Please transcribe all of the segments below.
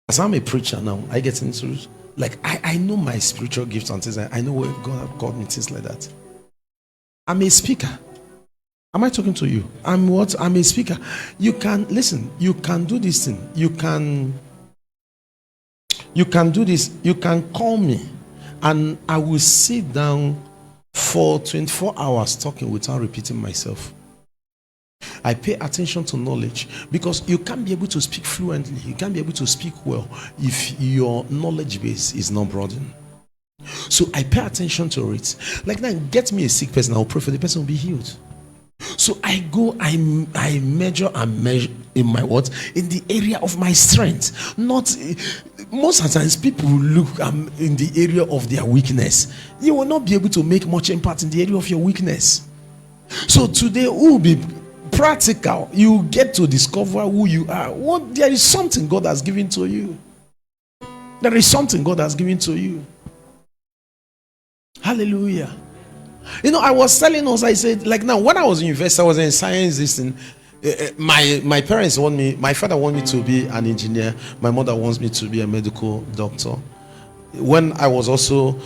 As I'm a preacher now, I get into, like, I know my spiritual gifts and things. I know where God called me, things like that. I'm a speaker. Am I talking to you? I'm a speaker. You can listen. You can do this thing. You can do this. You can call me, and I will sit down for 24 hours talking without repeating myself. I pay attention to knowledge, because you can't be able to speak fluently. You can't be able to speak well if your knowledge base is not broadened. So I pay attention to it. Like now, get me a sick person, I'll pray for the person will be healed. So I go, I measure in my what? In the area of my strength. Not most of the times people look in the area of their weakness. You will not be able to make much impact in the area of your weakness. So today will be practical. You get to discover who you are. There is something God has given to you. There is something God has given to you. Hallelujah. You know, I was telling us, I said, like now, when I was in university, I was in science, this thing. My parents want me, my father wants me to be an engineer. My mother wants me to be a medical doctor. When I was also,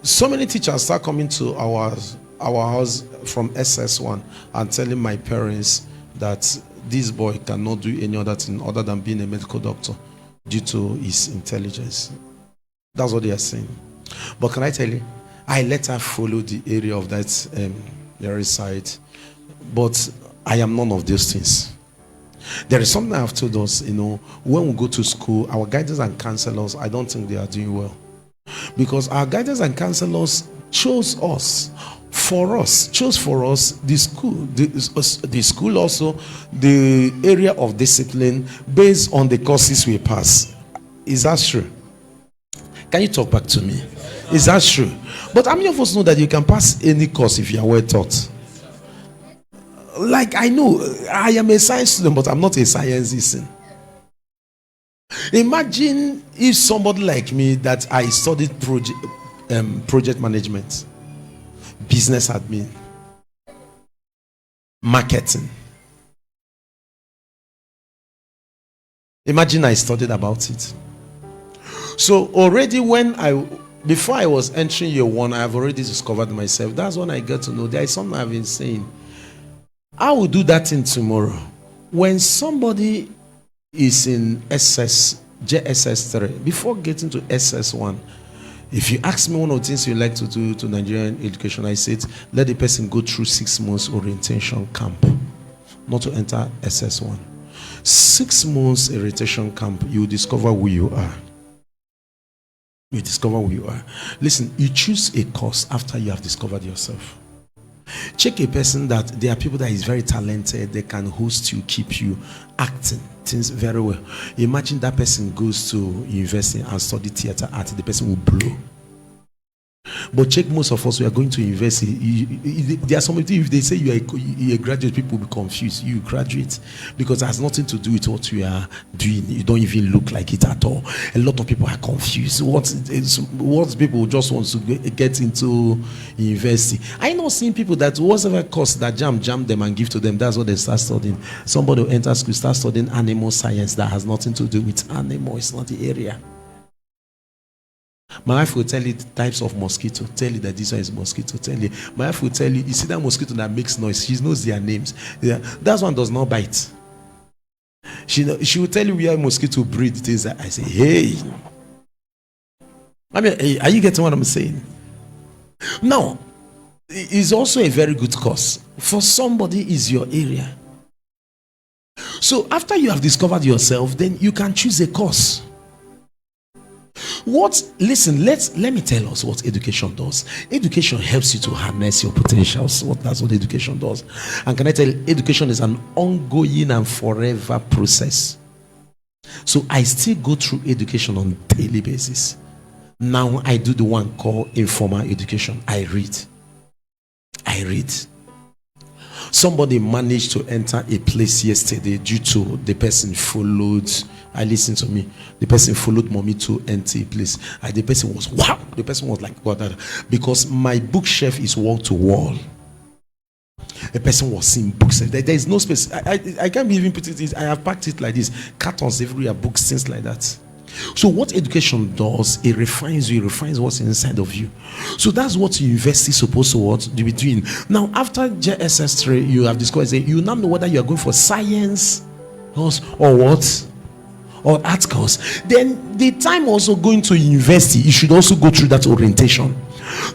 so many teachers start coming to our house from SS1 and telling my parents that this boy cannot do any other thing other than being a medical doctor due to his intelligence. That's what they are saying. But can I tell you, I let her follow the area of that area side, but I am none of those things. There is something I have told us, you know, when we go to school, our guidance and counselors, I don't think they are doing well, because our guidance and counselors chose for us the school also, the area of discipline based on the courses we pass. Is that true? Can you talk back to me? Is that true? But how many of us know that you can pass any course if you are well taught? Like, I know I am a science student, but I'm not a science. Imagine if somebody like me, that I studied project management, business admin, marketing. Imagine I studied about it. So already before I was entering year one, I have already discovered myself. That's when I get to know there is something I've been saying. I will do that thing tomorrow. When somebody is in JSS3, before getting to SS1, if you ask me one of the things you like to do to Nigerian education, I said, let the person go through 6 months orientation camp, not to enter SS1. 6 months orientation camp, you discover who you are. You discover who you are. Listen, you choose a course after you have discovered yourself. Check a person that there are people that is very talented, they can host you, keep you acting things very well. Imagine that person goes to university and study theater art, the person will blow. But check most of us, we are going to university. There are some people, if they say you're a graduate, people will be confused. You graduate because it has nothing to do with what you are doing. You don't even look like it at all. A lot of people are confused. What people just want to get into university. I know seeing people that whatever course that jam them and give to them, that's what they start studying. Somebody will enter school, start studying animal science that has nothing to do with animal. It's not the area. My wife will tell you the types of mosquito. Tell you that this one is mosquito. Tell you. My wife will tell you see that mosquito that makes noise. She knows their names. Yeah, that one does not bite. She will tell you where mosquito breed. Things that I say, hey. I mean, hey, are you getting what I'm saying? Now, it's also a very good course. For somebody is your area. So after you have discovered yourself, then you can choose a course. Listen, let me tell us what education does. Education helps you to harness your potentials. That's what education does. And can I tell you, education is an ongoing and forever process. So I still go through education on a daily basis. Now I do the one called informal education. I read. Somebody managed to enter a place yesterday due to the person followed. Listen to me. The person followed mommy to enter a place. The person was wow. The person was like, what? Because my bookshelf is wall to wall. The person was seeing books. There is no space. I can't even put it. I have packed it like this. Cartons everywhere, books, things like that. So what education does, it refines you, it refines what's inside of you. So that's what university is supposed to what to be doing. Now, after JSS3, you have discovered, you now know whether you are going for science or what? Or art course. Then the time also going to university, you should also go through that orientation.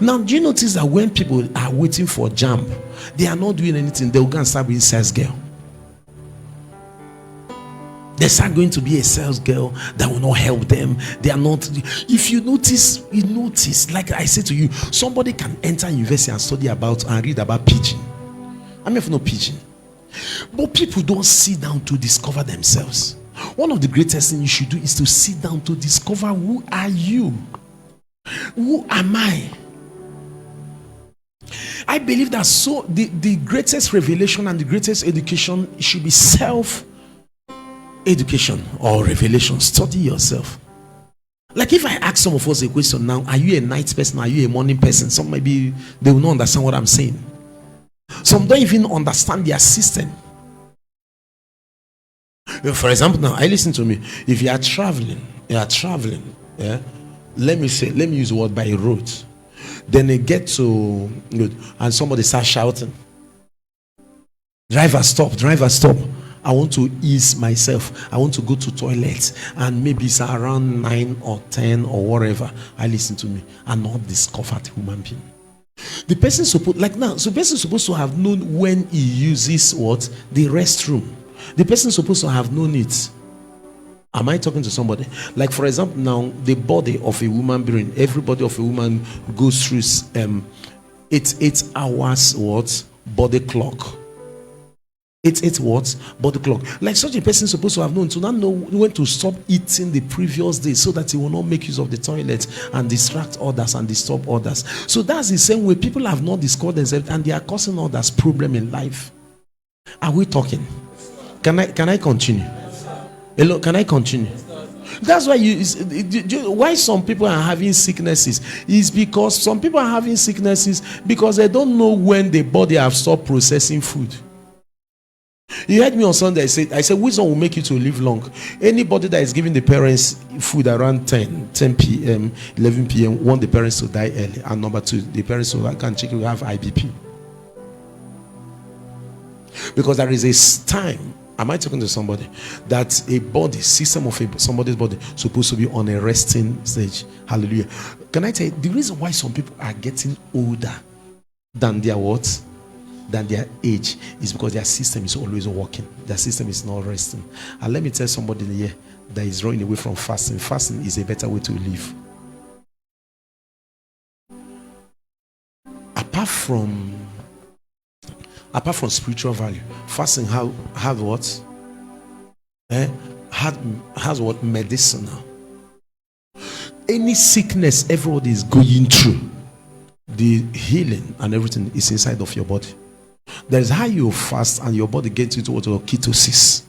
Now, do you notice that when people are waiting for JAMB, they are not doing anything, they'll go and start being sales girl. They start going to be a sales girl that will not help them. They are not. If you notice, like I said to you, somebody can enter university and study about and read about pigeon. I mean, if no pigeon, but people don't sit down to discover themselves. One of the greatest things you should do is to sit down to discover who are you? Who am I? I believe that so the greatest revelation and the greatest education should be self-education or revelation. Study yourself. Like if I ask some of us a question now, are you a night person? Are you a morning person? Some maybe they will not understand what I'm saying. Some don't even understand their system. For example, now listen to me. If you are traveling, yeah. Let me use the word by road. Then they get to and somebody starts shouting, driver stop. I want to ease myself. I want to go to toilet, and maybe it's around 9 or 10 or whatever. Listen to me. I'm not discovered human being. The person supposed to have known when he uses what? The restroom. The person supposed to have known it. Am I talking to somebody? Like for example, now the body of a woman brain, every body of a woman goes through 8 hours what? Body clock. 8 what? Body clock. Like such a person supposed to have known to not know when to stop eating the previous day so that he will not make use of the toilet and distract others and disturb others. So that's the same way people have not discovered themselves and they are causing others problem in life. Are we talking? Can I continue? Hello, can I continue? That's why why some people are having sicknesses is because some people are having sicknesses because they don't know when the body have stopped processing food. You heard me on Sunday. I said wisdom will make you to live long. Anybody that is giving the parents food around 10 p.m., 11 p.m. want the parents to die early. And number 2, the parents who can check will have IBP. Because there is a time, am I talking to somebody, that a body, system of somebody's body supposed to be on a resting stage. Hallelujah. Can I tell you, the reason why some people are getting older than their what? Than their age is because their system is always working. Their system is not resting. And let me tell somebody here that is running away from fasting. Fasting is a better way to live. Apart from spiritual value, fasting have what? Has what? Medicinal. Any sickness everybody is going through, the healing and everything is inside of your body. There's how you fast and your body gets into what we call ketosis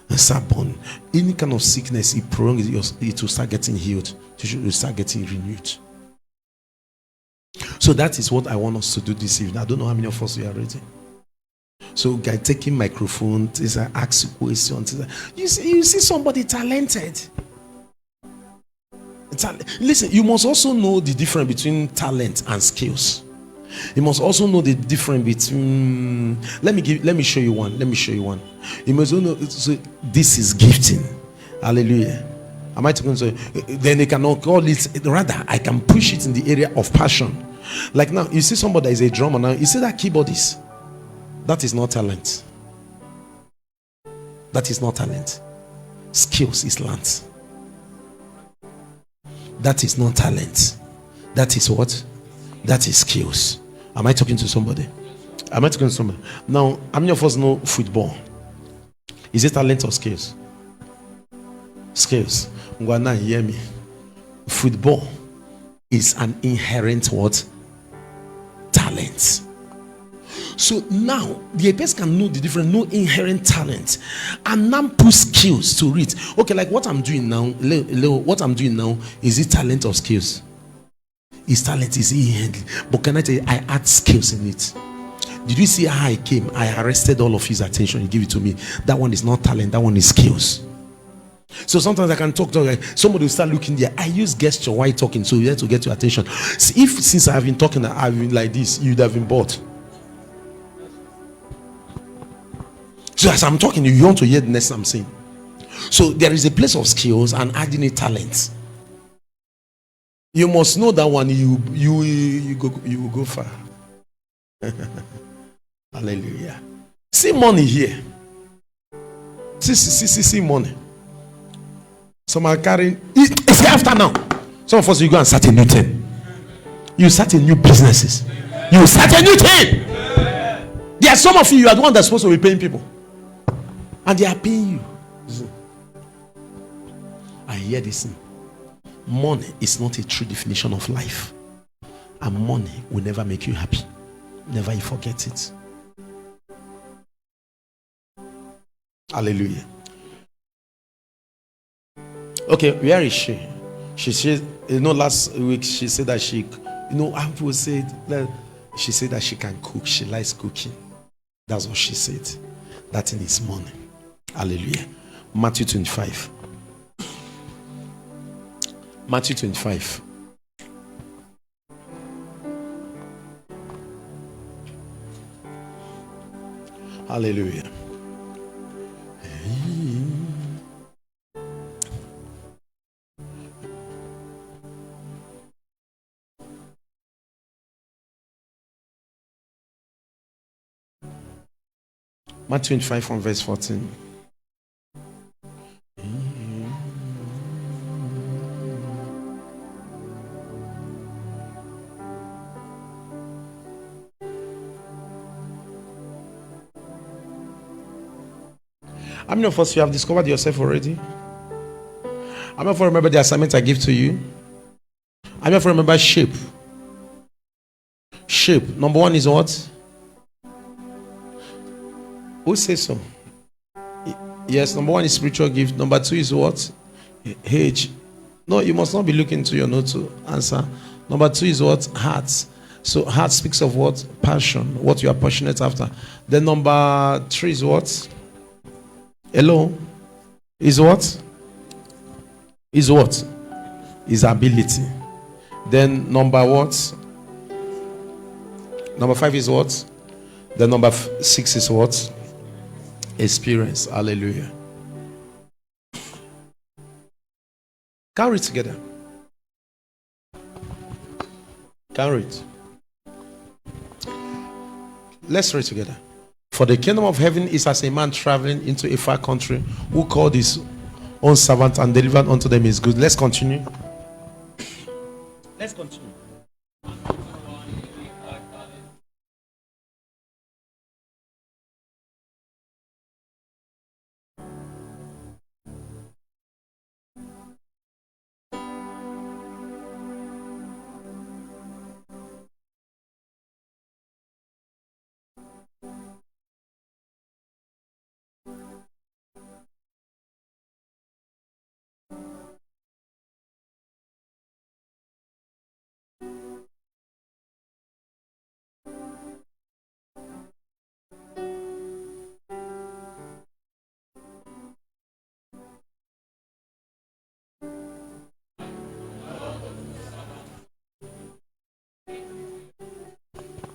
and start burning. Any kind of sickness, it prolongs it will start getting healed. It will start getting renewed. So that is what I want us to do this evening. I don't know how many of us are ready. So guy taking microphone, ask questions. You see somebody talented. Listen, you must also know the difference between talent and skills. You must also know the difference between. Let me show you one. You must know. So this is gifting. Hallelujah. Am I talking to? Then they cannot call it. Rather, I can push it in the area of passion. Like now, you see somebody that is a drummer. Now you see that keyboardist. That is not talent. That is not talent. Skills is talent. That is not talent. That is what? That is skills. Am I talking to somebody? Now, how many of us know football? Is it talent or skills? Skills. Ngwana, hear me. Football is an inherent what? Talent. So now the person can know the difference, no inherent talent, and now put skills to it. Okay, like what I'm doing now, is it talent or skills? His talent is inherent, but can I tell you, I add skills in it. Did you see how I came? I arrested all of his attention. He gave it to me. That one is not talent, that one is skills. So sometimes I can talk, like somebody will start looking there. I use gesture while talking, so you have to get your attention. See, if since I have been talking, I've been like this, you'd have been bored. So as I'm talking, you want to hear the next I'm saying. So there is a place of skills and adding a talent. You must know that one. You will go far. Hallelujah. See money here. See money. Some are carrying. It's after now. Some of us you go and start a new thing. You start a new businesses. You start a new thing. There are some of you are the one that's supposed to be paying people, and they are paying you. I hear this thing. Money is not a true definition of life, and money will never make you happy. Never you forget it. Hallelujah. Okay, where is she? She said, last week she said that people said that she said that she can cook. She likes cooking. That's what she said. That in his money. Hallelujah. Matthew 25. Matthew 25. Hallelujah. Matthew 25 from verse 14. How many of us you have discovered yourself already? How many of you remember the assignment I give to you? How many of you remember shape? Shape. Number one is what? Who says so? Yes, number one is spiritual gift. Number two is what? H. No, you must not be looking to your note to answer. Number two is what? Heart. So heart speaks of what? Passion. What you are passionate after. Then number three is what? Hello? Is what? Is what? Is ability. Then number what? Number five is what? Then number six is what? Experience. Hallelujah. Can we read together? Can we read? Let's read together. For the kingdom of heaven is as a man traveling into a far country, who called his own servant and delivered unto them his goods. Let's continue. Let's continue.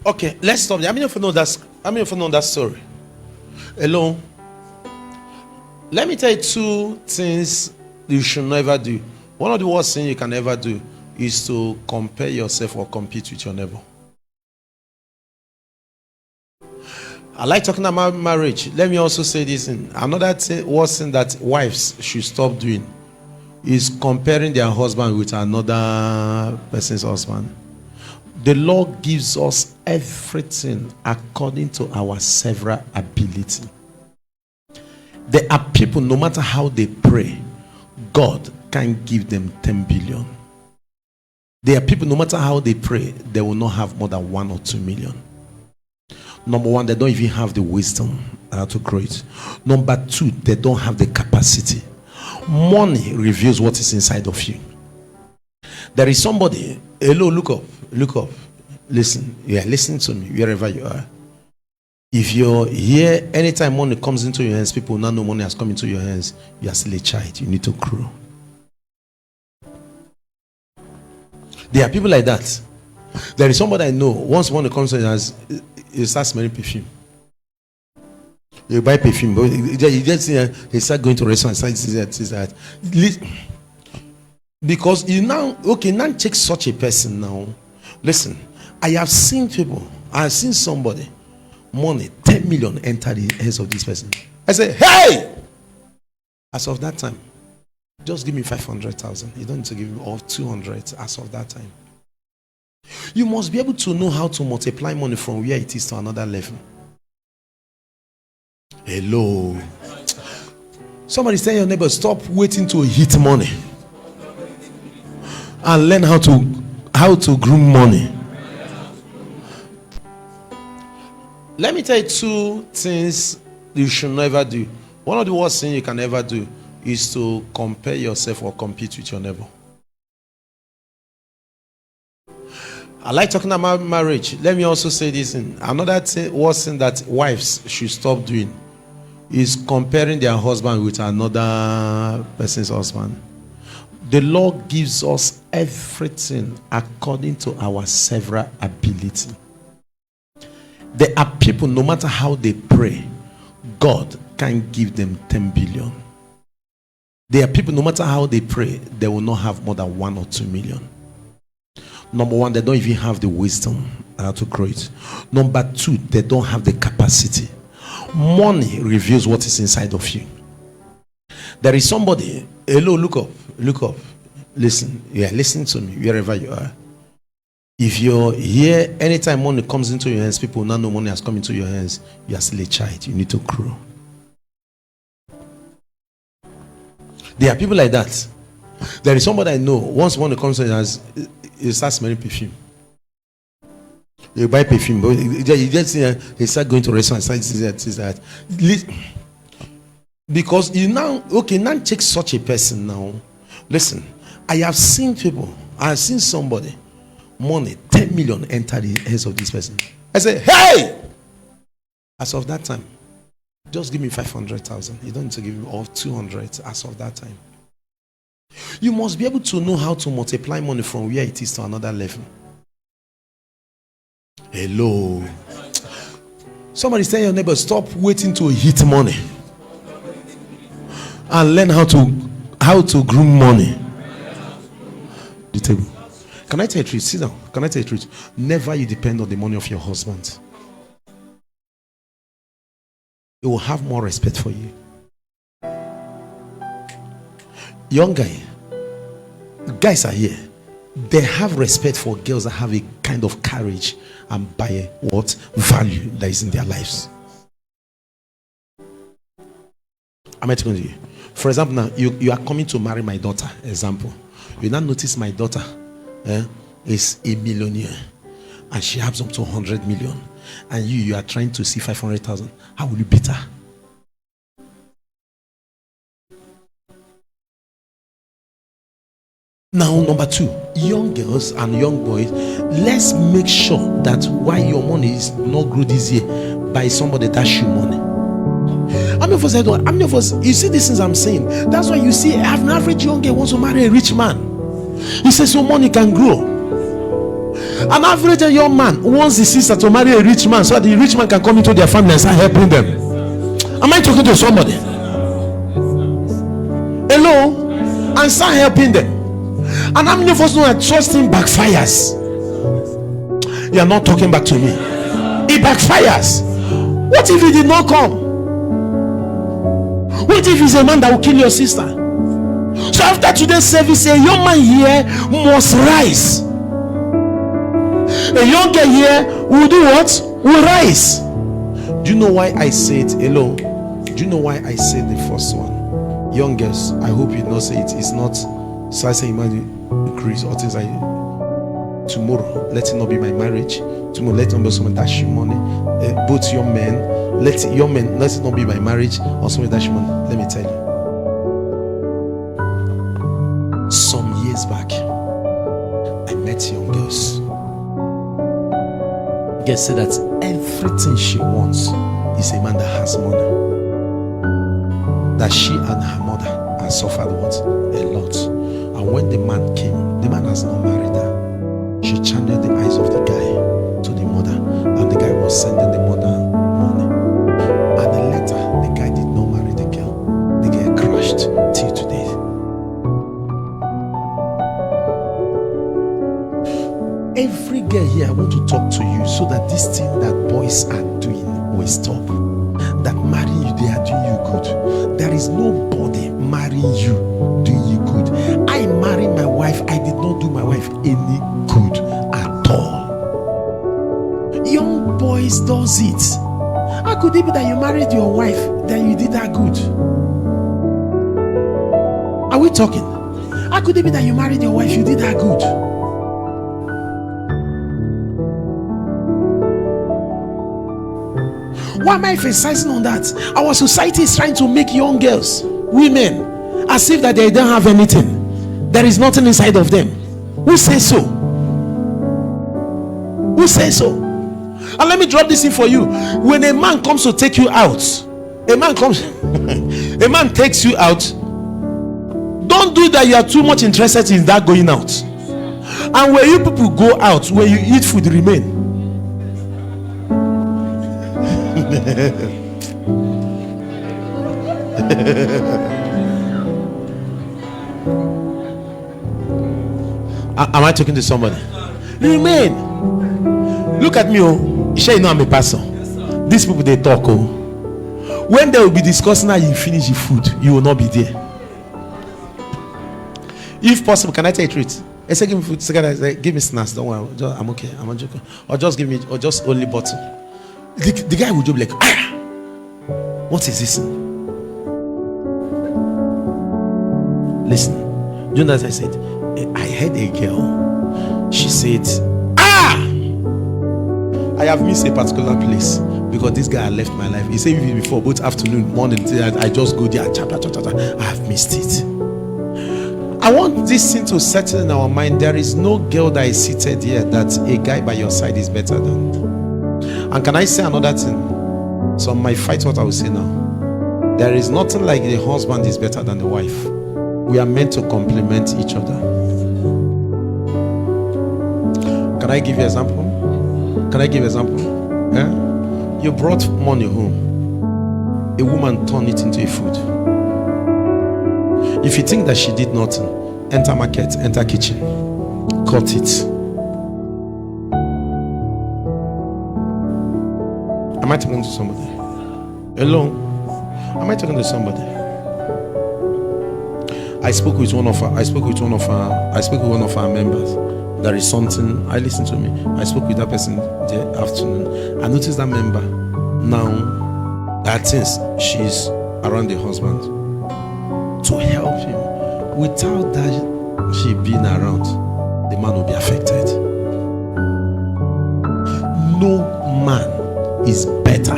Okay, let's stop there. How many of you know that story? Hello. Let me tell you two things you should never do. One of the worst things you can ever do is to compare yourself or compete with your neighbor. I like talking about marriage. Let me also say this thing. Another worst thing that wives should stop doing is comparing their husband with another person's husband. The Lord gives us everything according to our several ability. There are people, no matter how they pray, God can give them 10 billion. There are people, no matter how they pray, they will not have more than 1 or 2 million. Number one, they don't even have the wisdom to grow it. Number two, they don't have the capacity. Money reveals what is inside of you. There is somebody. Hello, look up. Listen. Yeah, listen to me wherever you are. If you're here, anytime money comes into your hands, people now know money has come into your hands, you are still a child. You need to grow. There are people like that. There is somebody I know, once money comes to your hands, he starts smelling perfume. You buy perfume, but you just he start going to restaurants, that. Because you now check such a person now. Listen, I have seen people, I have seen somebody, money 10 million enter the hands of this person. I say, hey! As of that time, just give me 500,000. You don't need to give me all 200 as of that time. You must be able to know how to multiply money from where it is to another level. Hello. Somebody tell your neighbor, stop waiting to hit money and learn how to groom money. Let me tell you two things you should never do. One of the worst things you can ever do is to compare yourself or compete with your neighbor. I like talking about marriage. Let me also say this. Another worst thing that wives should stop doing is comparing their husband with another person's husband. The Lord gives us everything according to our several ability. There are people, no matter how they pray, God can give them 10 billion. There are people, no matter how they pray, they will not have more than 1 or 2 million. Number one, they don't even have the wisdom how to grow it. Number two, they don't have the capacity. Money reveals what is inside of you. There is somebody, hello, look up. Listen, listen to me wherever you are. If you're here, anytime money comes into your hands, people now know money has come into your hands, you are still a child. You need to grow. There are people like that. There is somebody I know, once money comes to your hands, he starts smelling perfume. You buy perfume, but you just he start going to restaurants, that. Because you now check such a person now. Listen, I have seen people, I have seen somebody, money 10 million enter the hands of this person. I say, hey! As of that time, just give me 500,000. You don't need to give me all 200 as of that time. You must be able to know how to multiply money from where it is to another level. Hello. Somebody tell your neighbor, stop waiting to hit money and learn how to groom money. The table. Can I tell you the truth? Sit down. Can I tell you the truth? Never you depend on the money of your husband. He will have more respect for you. Young guys are here. They have respect for girls that have a kind of courage and by what value that is in their lives. Am I talking to you? For example, now you are coming to marry my daughter. Example, you now notice my daughter is a millionaire and she has up to 100 million, and you are trying to see 500,000. How will you beat her? Now, number two, young girls and young boys, let's make sure that why your money is not grow this year by somebody that should money. How many of us, you see these things I'm saying? That's why you see an average young girl wants to marry a rich man. He says so money can grow. An average young man wants his sister to marry a rich man so that the rich man can come into their family and start helping them. Am I talking to somebody? Hello? And start helping them. And how many of us know that trusting backfires? You are not talking back to me. It backfires. What if he did not come? What if he's a man that will kill your sister? So after today's service, a young man here must rise. A young girl here will do what? Will rise. Do you know why I said hello? Do you know why I said the first one? Young girls, I hope you did not say it. It's not. So I say, imagine increase or things like tomorrow. Let it not be my marriage. Tomorrow, let it not be someone that should money. Both young men, let it not be my marriage or someone that should money. Let me tell you. Some years back, I met young girls. Girls say that everything she wants is a man that has money. That she and her mother have suffered what? A lot. And when the man came, the man has not married her. She channeled the eyes of the guy to the mother, and the guy was sending the mother money. And then later, the guy did not marry the girl. The girl crashed till today. Every girl here, I want to talk to you so that this thing that boys are doing will stop. That marrying you, they are doing you good. There is nobody marrying you doing you good. I married my wife, I did not do my wife any good at all. Young boys does it. How could it be that you married your wife, then you did that good? Are we talking? How could it be that you married your wife, you did that good? Why am I emphasizing on that? Our society is trying to make young girls, women, as if that they don't have anything. There is nothing inside of them. Who says so? Who says so? And let me drop this in for you. When a man comes to take you out, a man takes you out. Don't do that. You are too much interested in that going out. And when you people go out, when you eat food, remain. Am I talking to somebody? Remain. Look at me, oh. Sure, you know I'm a pastor. These people they talk, oh. When they will be discussing how you finish the food, you will not be there. If possible, can I tell you a treat? I say give me food. Say, give me snacks. Don't worry, I'm okay. I'm not joking. Or just give me, or just only bottle. The guy would just be like, ah, what is this? Listen, do you know what I said? I heard a girl. She said, ah, I have missed a particular place because this guy left my life. He said before, both afternoon, morning, I just go there. I have missed it. I want this thing to settle in our mind. There is no girl that is seated here that a guy by your side is better than. And can I say another thing? So my fight what I will say now. There is nothing like the husband is better than the wife. We are meant to complement each other. Can I give you an example? Can I give you an example? Yeah? You brought money home. A woman turned it into a food. If you think that she did nothing, enter market, enter kitchen, cut it. Am I talking to somebody? Hello? Am I talking to somebody? I spoke with one of our members. There is something. I listened to me. I spoke with that person the afternoon. I noticed that member now that since she's around the husband to help him. Without that she being around, the man will be affected. No man is better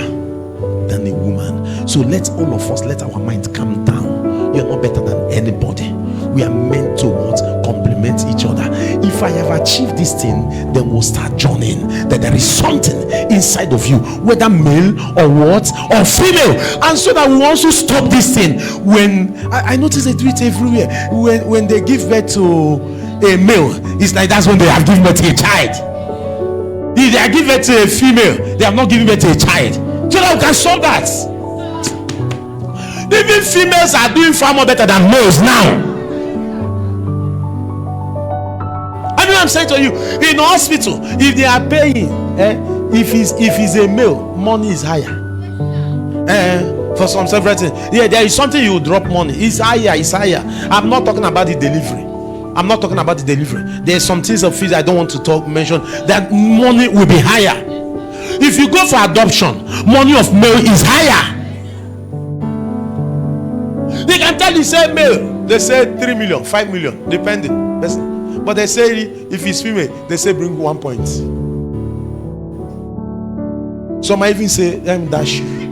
than a woman. So let all of us, let our mind calm down. You're not better than anybody. We are meant to complement each other. If I have achieved this thing, then we'll start joining. That there is something inside of you, whether male or what or female, and so that we also stop this thing. When I notice they do it everywhere. When they give birth to a male, it's like that's when they have given birth to a child. If they are giving birth to a female, they have not given birth to a child. So that we can solve that. Even females are doing far more better than males now. I know I'm saying to you, in the hospital, if they are paying, if he's a male, money is higher. For some several things, yeah, there is something you drop money. It's higher. I'm not talking about the delivery. There's some things of fees I don't want to mention. That money will be higher. If you go for adoption, money of male is higher. They can tell you say male, they say 3 million, 5 million, depending. But they say if it's female, they say bring 1 point. Some might even say dash you.